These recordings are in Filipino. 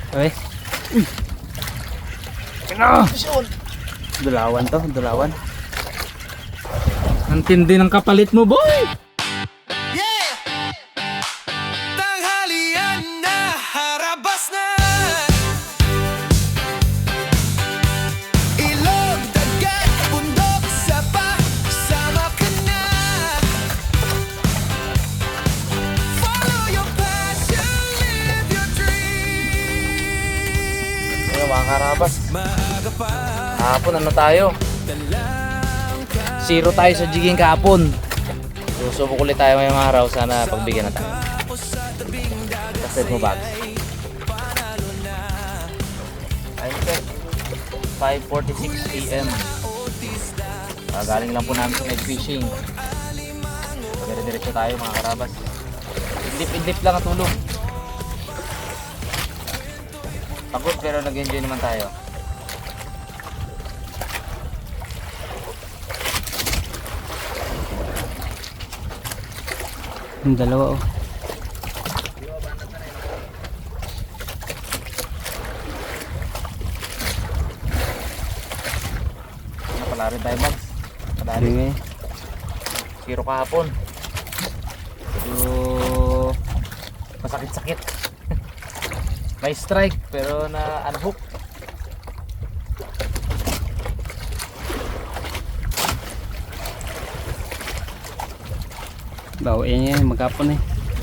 Okay. Uy. Ano? Dulawan to, dulawan. Ang tindi ng kapalit mo, boy! Tanghalian na, harabas na. Ilog, dagat, bundok, sapa, sama ka na. Follow your passion, live your dream. Ayun mga karabas. Maaga pa, Kahapon ano tayo? dalang ka. 0 tayo sa jigging kahapon. Susubok ulit tayo ngayong araw. Sana pagbigyan na tayo. Tapos sa tabing dagat, Kased mo bags. panalo na. Time check. 5:46 PM. Galing lang po namin sa night fishing. Dire-diretso tayo mga karabas. Idlip-idlip lang ang tulog. Pagod pero nag-enjoy naman tayo. Yung dalawa oh. Napala rin tayo bags. Padali. Zero kahapon. So masakit-sakit. May strike pero na unhook. Bawiin niya maghapon eh.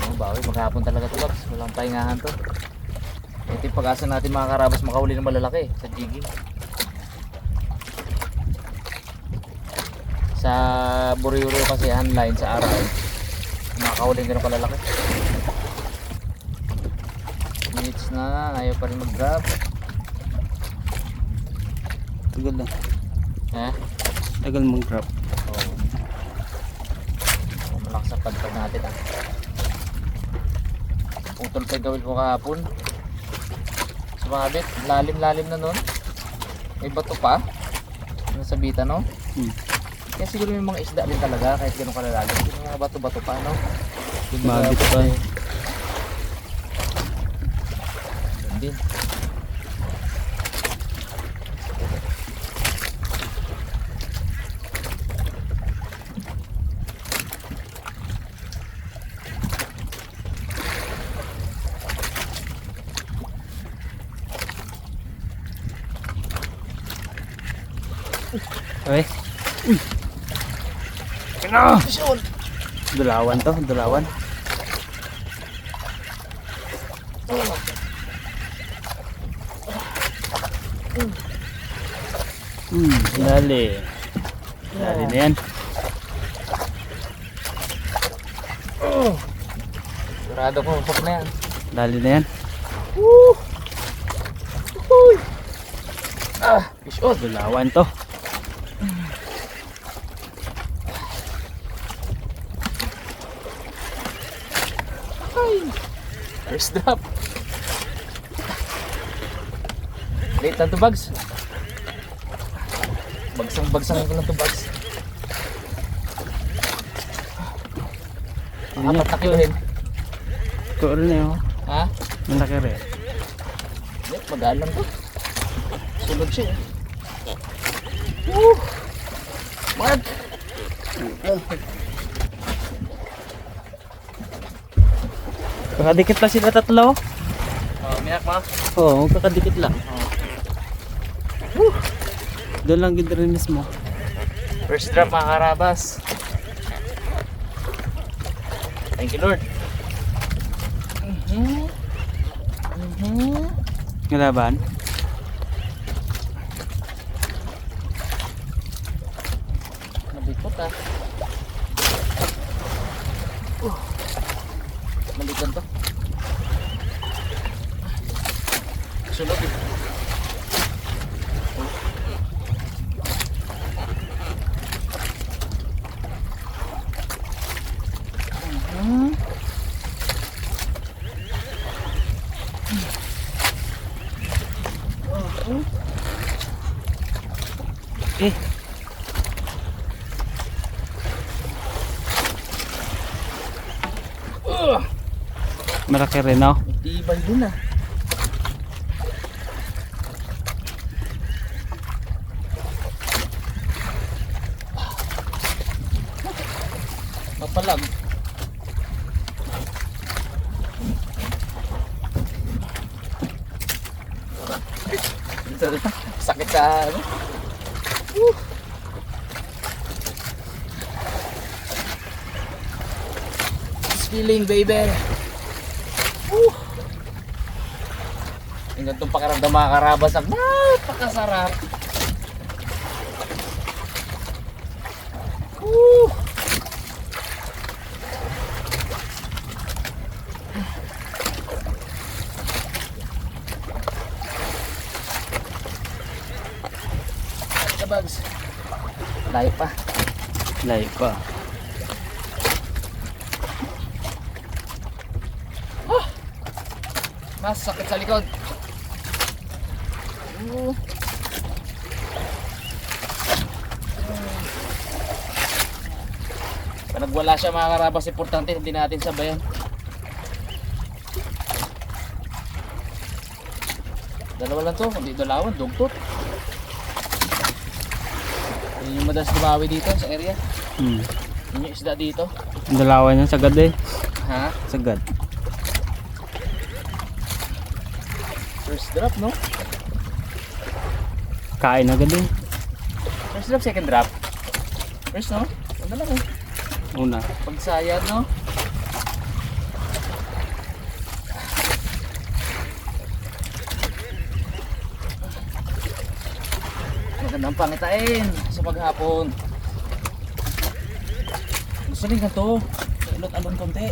Oh, bawi, maghapon talaga to bags. Walang pahingahan to. Ito yung pag-asa natin mga karabas makahuli ng malalaki sa jigging. Sa Buriuro kasi online sa araw makakahuli din ng kalalaki. Minutes na, ayaw pa rin mag-grab. Tagal lang. Eh? Tagal mag-drop. Oo. Oh, malakas ang pagpag natin ah. Putol pa yung gawin ko kahapon. Sumabit, lalim-lalim na nun. May bato pa. Nasa bita no? Kaya siguro may mga isda din talaga kahit ganun kalalalim. May mga bato-bato pa no? Mabit pa eh. Yun din. Okay. Ano? Dulawan to, dulawan. Dali. Dali na yan. Sigurado ko, usok na yan. Dali na yan. Fish on. Dulawan to. First drop. Late lang to bags. Bagsang ko lang to bags. Apat na kilo rin. Ito rin eh oh. Ha? Malaki rin. Hindi, magalang to. Sulod siya. Mark! Kakadikit lang sila tatlo. Miyak ma. Oo, kakadikit lang. Doon lang gid rin mismo. First drop mga karabas. Thank you Lord. Ngalaban. Mabikot ah. Malikan to. Sulod eh. Eh. Uh, Malaki rin, no? Tibay din ah. palag. Sakit sa ano. It's feeling, baby. Yung ganitong pakiramdam mga karabas, ang napakasarap. Bags. Layo pa. Layo pa. Mas sakit sa likod. Pag wala siya mga karabas, importante hindi natin sabayan. Dalawa lang to, hindi dalawan, dugtot. Yun yung madalas dumawi dito sa area. Yun yung isda dito. Ang dalawa niya, sagad eh. Ha? Sagad. First drop, no? Kain agad eh. First drop, second drop. First, no? Ano lang eh. Una. Pagsayad, no? Magandang pangitain sa paghapon. Gusto rin ka to. Ilot-alon konti.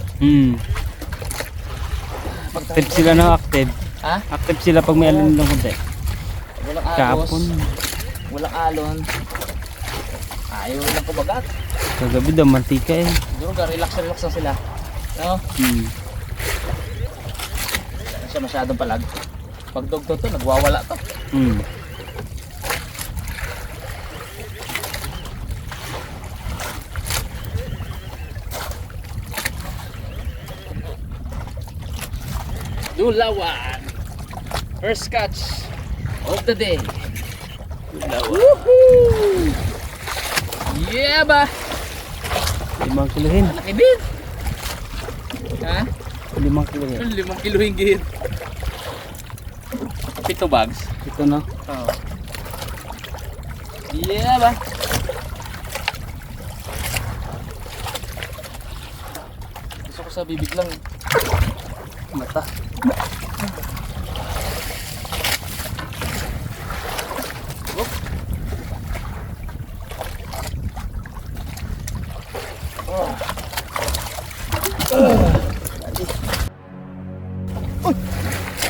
Active sila no, active. Ha? Active sila pag may alon ng konti. Walang agos. Kapon. Walang alon. Ayaw lang kumagat. Kagabi daw, mantika eh. Siguro relax lang sila. No? Hindi siya masyadong palag. Pag dugtong to, nagwawala to. Dulawan. First catch of the day. Woohoo! Yeah ba? 5 kilohin. Laki din. Ha? 5 kilohin. 5 kilo hinggit. 7 bags. Ito no. Oh. Yeah ba? Gusto ko sa bibig lang. Mata. Whoop.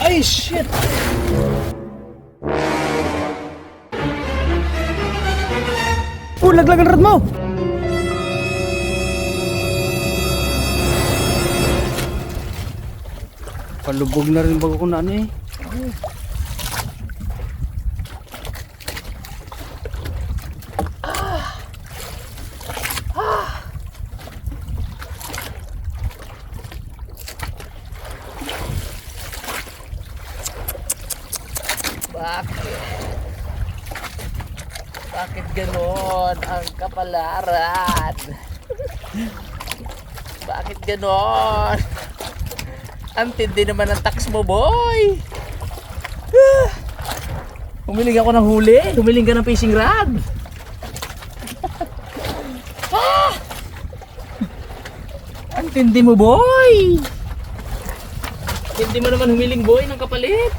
Ay, shit! Laglag ang rod mo! Palubog na rin bago ko na ano eh. Bakit ganon ang kapalaran? Bakit ganon? Ang tindi naman ang tax mo, boy. Humiling ako ng huli. Humiling ka ng fishing rod. Ang tindi mo, boy. Hindi mo naman humiling, boy, ng kapalit.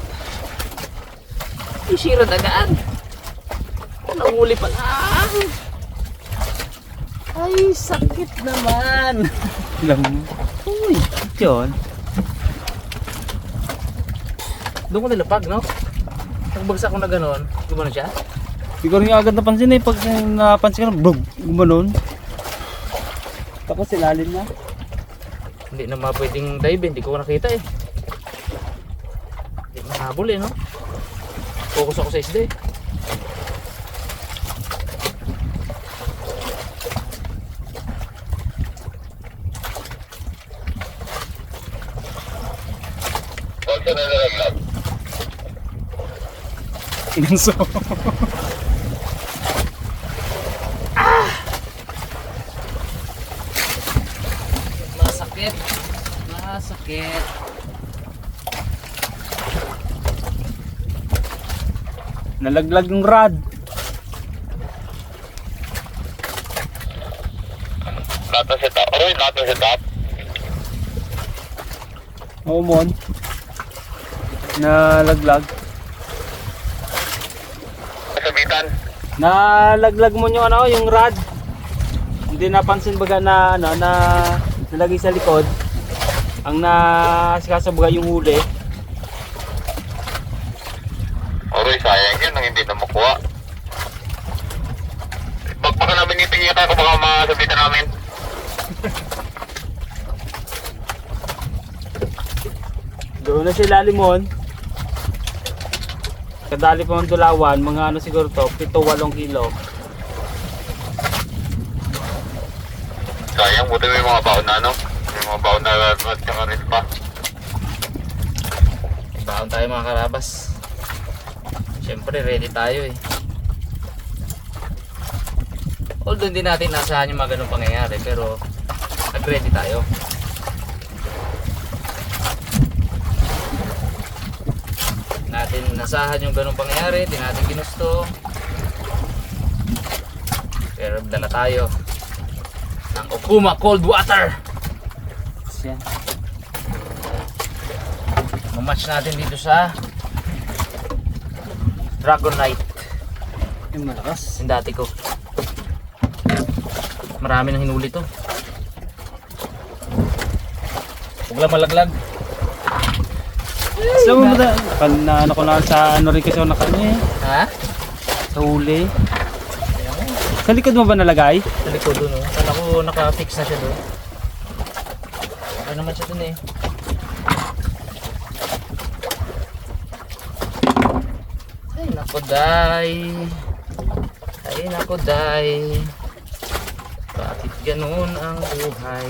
Fishing rod agad. Nahuli pa lang. Ay, sakit naman. Alam mo. Uy, yun. Doon ko nilapag, no? Nagbagsak ko na gano'n. Gumano siya? Hindi ko rin agad napansin eh. Pag napansin ka na, bug, gumanon. Tapos ilalim na. Hindi na pwedeng dive, hindi ko nakita eh. Hindi mahabol eh, no? Focus ako sa isda eh. Inanso. sakit. Nalaglag yung rod. Lahat na set up. Aroy, lahat na set up. Oo, mon. Nalaglag. Sabitan. Nalaglag mo yung ano, yung rod. Hindi napansin baga na ano na nalagay sa likod. Ang nasikaso baga yung huli. Aroy, sayang yun nang hindi na makuha. Pagpaka namin itingin ka kung baka masabitan namin. Doon na sila limon. Kadali pa ng dulawan, mga ano siguro to, 7-8 kilo. Sayang, buti may mga baon na ano. May mga baon na at saka rin pa. Baon tayo mga karabas. Siyempre ready tayo eh. Although hindi natin nasahan yung mga ganun pangyayari, pero nag-ready tayo. Natin nasahan yung ganung pangyayari, di natin ginusto, pero dala tayo ng Okuma cold water. Yan. Mamatch natin dito sa Dragonite, Yung malakas. yung dati ko. Marami nang hinuli to. Huwag lang malaglag. So, na ano ko na sa ano rin kasi ako nakano eh. Ha? Sa huli. Sa likod mo ba nalagay? Sa likod dun, oh. Kala ko naka-fix na siya doon. Okay naman siya dun eh. Ay nako day. Ay nako day. Bakit ganun ang buhay?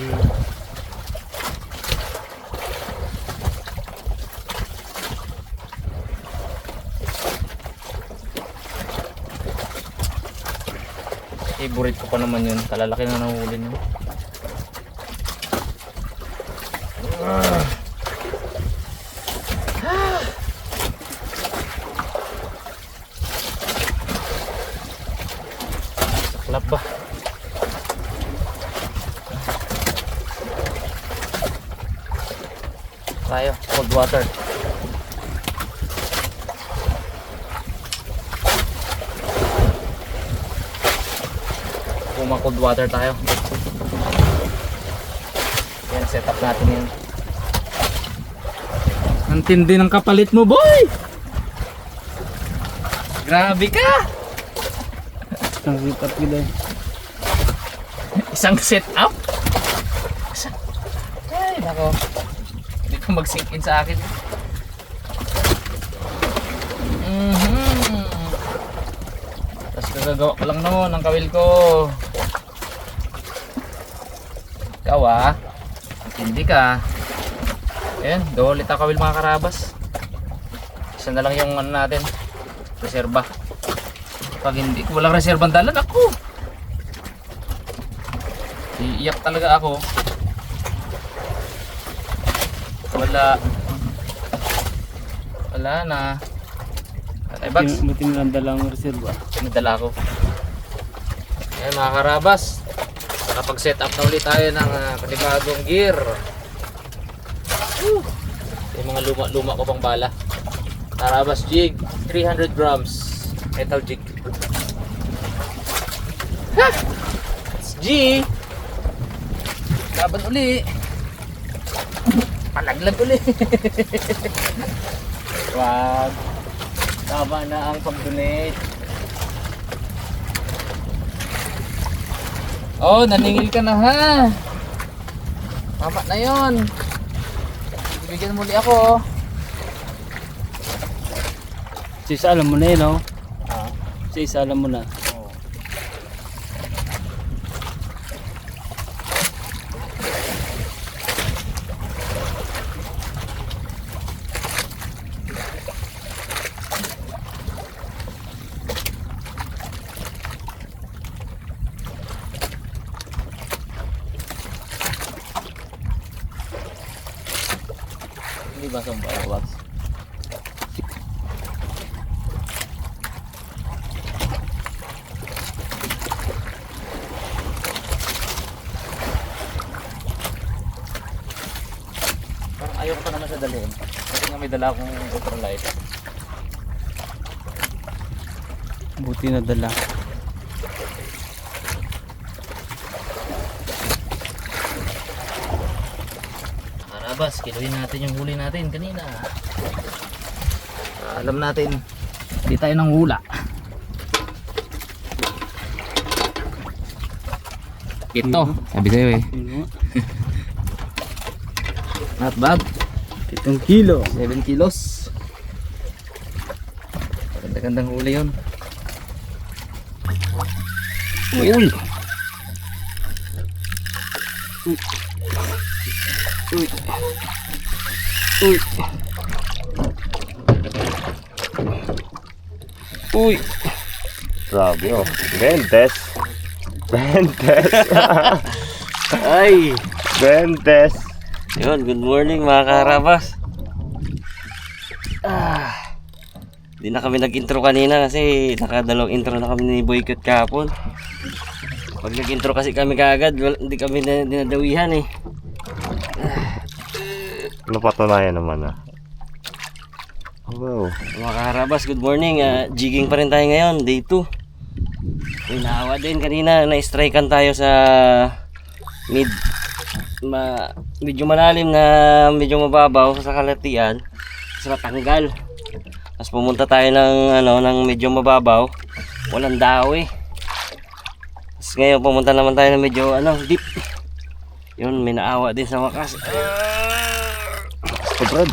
Favorite ko pa naman yun. Kalalaki na nahuli nyo. Saklap ba? Tayo, cold water. Okuma cold water tayo. Yan, set up natin yan. Ang tindi ng kapalit mo, boy! Grabe ka! Ang sit-up gila. Isang set up? Ay, nako. Hindi ko mag-sink in sa akin. Tapos kagagawa ko lang noon ang kawil ko. Ikaw ah, hindi ka. Ayan, doon ulit ang kawil mga karabas. Isa na lang yung ano natin, reserba. Pag hindi, walang reserbang dalan ako. Iiyak talaga ako. Wala na. Ay bags, Buti mo lang dalang reserva. nadala ko. Ayan mga karabas, nakapag-set up na ulit tayo ng panibagong gear. Yung mga luma ko pang bala. Karabas jig, 300 grams metal jig. Ha! It's G! Laban uli. Palaglag uli. Wag. Tama na ang pag-donate. Oh, naningil ka na ha. Tama na yun. Bibigyan muli ako. So isa alam mo na yun, no? Ah. So isa alam mo na. Oh. ba sa box? Parang ayoko pa naman sa dalhin. Kasi nga may dala akong ultralight. Buti na dala. Karabas, kiluhin natin yung huli natin kanina. Alam natin, hindi tayo nang hula. Ito, sabi sa'yo eh. Not bad. 7 kilo. 7 kilos. Ganda-gandang huli yun. Uy! Uy! Uy! Uy! Uy! Grabe oh. Bentes. Bentes. Ay! Bentes. Yun, good morning mga karabas. Hindi na kami nag-intro kanina kasi nakadalawang intro na kami ni Boycott kahapon. Pag nag-intro kasi kami kaagad, hindi kami dinadawihan eh. Napatunayan naman ah. Wow. Mga karabas, good morning. Jigging pa rin tayo ngayon, day 2. May naawa din kanina, na-strikean tayo sa medyo malalim na medyo mababaw sa kalatian. Tapos natanggal. Tapos pumunta tayo ng medyo mababaw. Walang dawi. Tapos ngayon pumunta naman tayo ng medyo deep. Yun, may naawa din sa wakas. So Brad,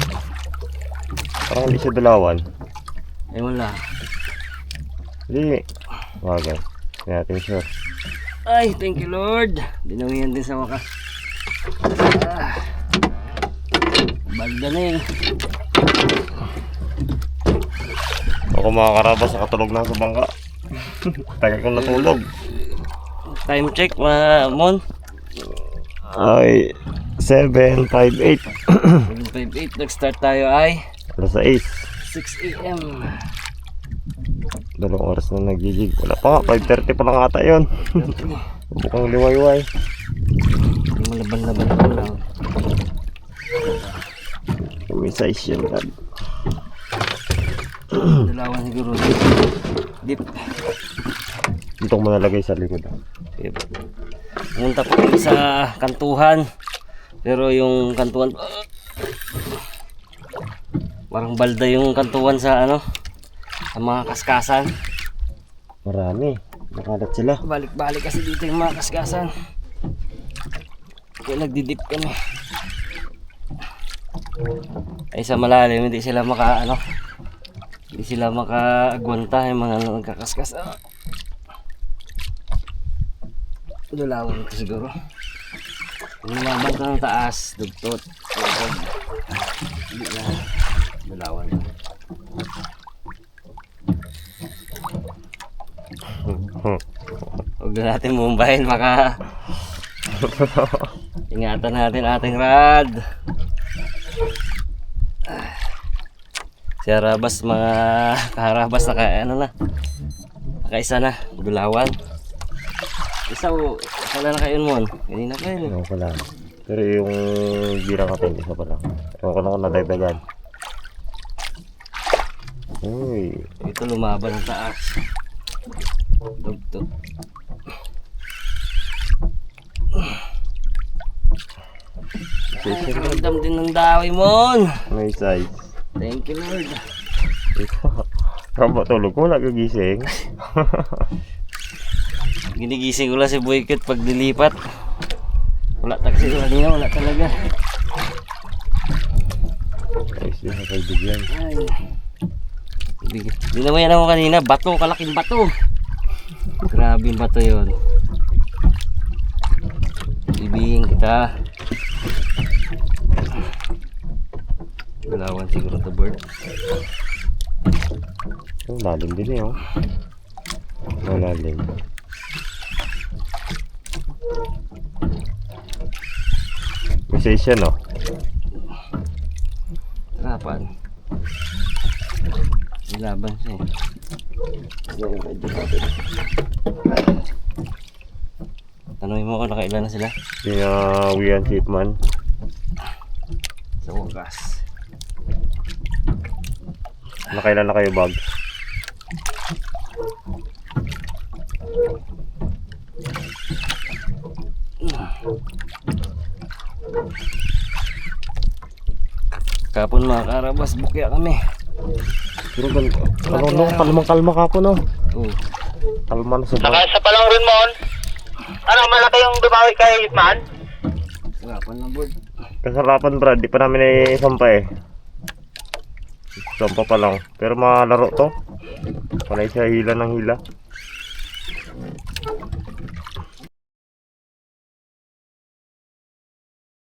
parang hindi siya dalawan. Ay wala. Hindi. Wagay. Hindi natin sure. Ay, thank you Lord. Dinawihan din sa wakas. Balda na yun. Ako mga karabas, nakatulog na sa bangka. Tagal kong natulog. Time check mga Mon. Ay, 7:58. 7:58. Nag-start tayo ay Alas 6. 6 AM. 2 oras na nagigig. Wala pa nga, 5:30 pa lang ata yun. Bukang liwayway. Hindi mo laban-laban ako lang. May size yun, Brad. Dalawan siguro. Deep. Dito ko manalagay sa likod. Deep. Pumunta po kami sa kantuhan. Pero yung kantuhan parang balda yung kantuhan sa sa mga kaskasan. Marami. Nakalat sila. Balik-balik kasi dito yung mga kaskasan. Kaya nagdidip kami. Ay sa malalim hindi sila hindi sila makaagwanta yung mga nagkakaskas. Dulawan ito siguro. Kung lumabang ka ng taas, dugtot. Hindi na. Dulawan. Huwag na natin mumbahin, baka ingatan natin ating rad. Si Harabas, mga kaharabas nakaisa na, dulawan. Wala na kayo mo. Kanina pa yun. Ewan ko lang. Pero yung birang kapin, isa pa lang. Ewan ko lang kung nadagdagan. Uy. Ito lumaban ng taas. Dugtog. Ramdam din ng dawi mo. May size. Thank you Lord. Ito. Kaba tulog ko, nagagising. Ginigising ko lang si Boycott pag dilipat. Wala taksi kanina, wala talaga. Ayos din sa kaibigan. Ay. Dinawayan ako kanina, bato, kalaking bato. Grabe yung bato yun. Ibigin kita. Dalawan siguro to bird. Oh, lalim din eh, oh. Malalim. May size yan, oh. laban siya eh. Yung medyo natin. Tanungin mo kung nakailan na sila. Wian Shipman. Sa wakas. Nakailan na kayo bag? Kapon mga karabas, bukya kami. Pero kalmang-kalma ka po no. Oh. Kalma na sobra. Nakasa pa lang rin mo. Ano, malaki yung dumawi kay Man? Kapon na board. Kasarapan Brad, di pa namin isampa eh. Sampa pa lang. Pero malaro to. Panay siya hila ng hila.